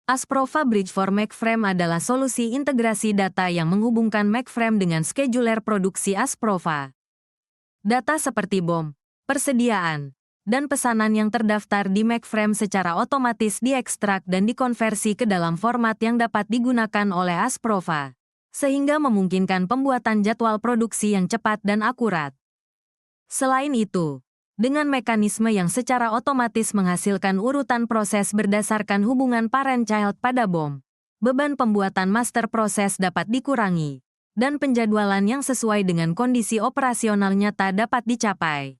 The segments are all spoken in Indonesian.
Asprova Bridge for Mainframe adalah solusi integrasi data yang menghubungkan mainframe dengan scheduler produksi Asprova. Data seperti BOM, persediaan, dan pesanan yang terdaftar di mainframe secara otomatis diekstrak dan dikonversi ke dalam format yang dapat digunakan oleh Asprova, sehingga memungkinkan pembuatan jadwal produksi yang cepat dan akurat. Selain itu, dengan mekanisme yang secara otomatis menghasilkan urutan proses berdasarkan hubungan parent-child pada BOM, beban pembuatan master proses dapat dikurangi, dan penjadwalan yang sesuai dengan kondisi operasional nyata dapat dicapai.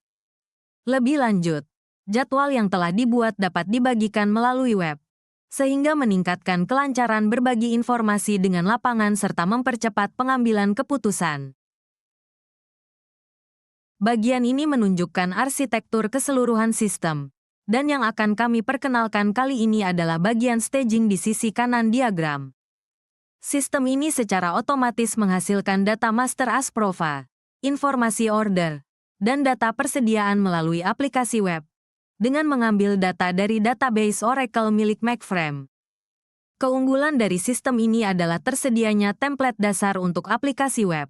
Lebih lanjut, jadwal yang telah dibuat dapat dibagikan melalui web, sehingga meningkatkan kelancaran berbagi informasi dengan lapangan serta mempercepat pengambilan keputusan. Bagian ini menunjukkan arsitektur keseluruhan sistem, dan yang akan kami perkenalkan kali ini adalah bagian staging di sisi kanan diagram. Sistem ini secara otomatis menghasilkan data master Asprova, informasi order, dan data persediaan melalui aplikasi web, dengan mengambil data dari database Oracle milik mainframe. Keunggulan dari sistem ini adalah tersedianya template dasar untuk aplikasi web.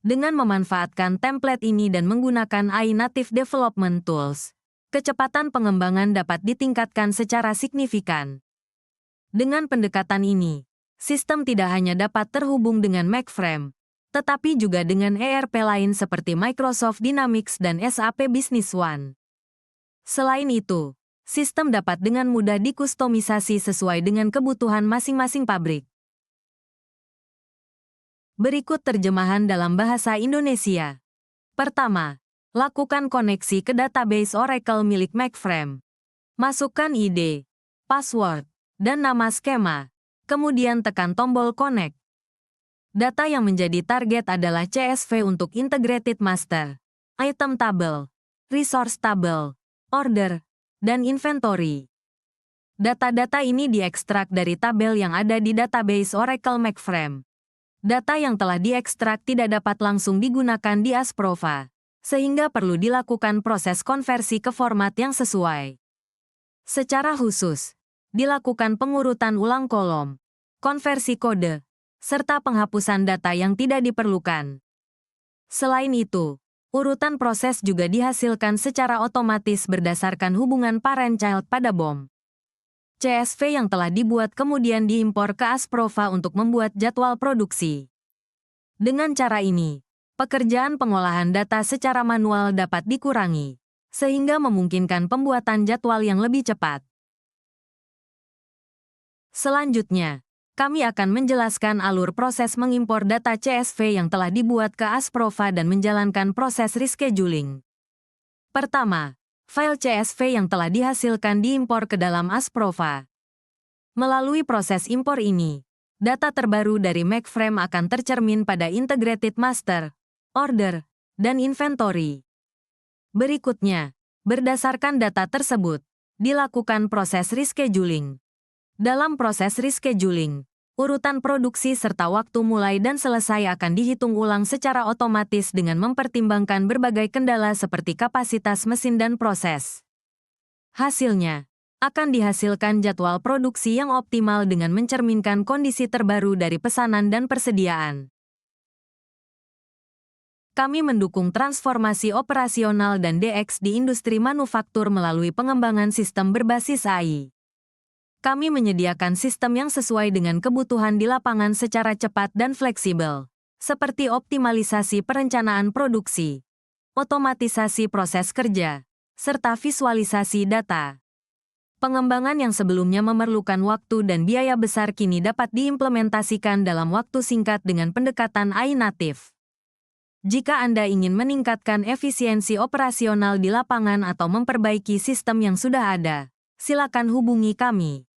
Dengan memanfaatkan template ini dan menggunakan AI Native Development Tools, kecepatan pengembangan dapat ditingkatkan secara signifikan. Dengan pendekatan ini, sistem tidak hanya dapat terhubung dengan mainframe, tetapi juga dengan ERP lain seperti Microsoft Dynamics dan SAP Business One. Selain itu, sistem dapat dengan mudah dikustomisasi sesuai dengan kebutuhan masing-masing pabrik. Berikut terjemahan dalam bahasa Indonesia. Pertama, lakukan koneksi ke database Oracle milik mainframe. Masukkan ID, password, dan nama skema. Kemudian tekan tombol Connect. Data yang menjadi target adalah CSV untuk Integrated Master, Item Table, Resource Table, Order, dan Inventory. Data-data ini diekstrak dari tabel yang ada di database Oracle mainframe. Data yang telah diekstrak tidak dapat langsung digunakan di Asprova, sehingga perlu dilakukan proses konversi ke format yang sesuai. Secara khusus, dilakukan pengurutan ulang kolom, konversi kode, serta penghapusan data yang tidak diperlukan. Selain itu, urutan proses juga dihasilkan secara otomatis berdasarkan hubungan parent-child pada BOM. CSV yang telah dibuat kemudian diimpor ke Asprova untuk membuat jadwal produksi. Dengan cara ini, pekerjaan pengolahan data secara manual dapat dikurangi, sehingga memungkinkan pembuatan jadwal yang lebih cepat. Selanjutnya, kami akan menjelaskan alur proses mengimpor data CSV yang telah dibuat ke Asprova dan menjalankan proses rescheduling. Pertama, file CSV yang telah dihasilkan diimpor ke dalam Asprova. Melalui proses impor ini, data terbaru dari mainframe akan tercermin pada Integrated Master, Order, dan Inventory. Berikutnya, berdasarkan data tersebut, dilakukan proses rescheduling. Dalam proses rescheduling, urutan produksi serta waktu mulai dan selesai akan dihitung ulang secara otomatis dengan mempertimbangkan berbagai kendala seperti kapasitas mesin dan proses. Hasilnya, akan dihasilkan jadwal produksi yang optimal dengan mencerminkan kondisi terbaru dari pesanan dan persediaan. Kami mendukung transformasi operasional dan DX di industri manufaktur melalui pengembangan sistem berbasis AI. Kami menyediakan sistem yang sesuai dengan kebutuhan di lapangan secara cepat dan fleksibel, seperti optimalisasi perencanaan produksi, otomatisasi proses kerja, serta visualisasi data. Pengembangan yang sebelumnya memerlukan waktu dan biaya besar kini dapat diimplementasikan dalam waktu singkat dengan pendekatan AI natif. Jika Anda ingin meningkatkan efisiensi operasional di lapangan atau memperbaiki sistem yang sudah ada, silakan hubungi kami.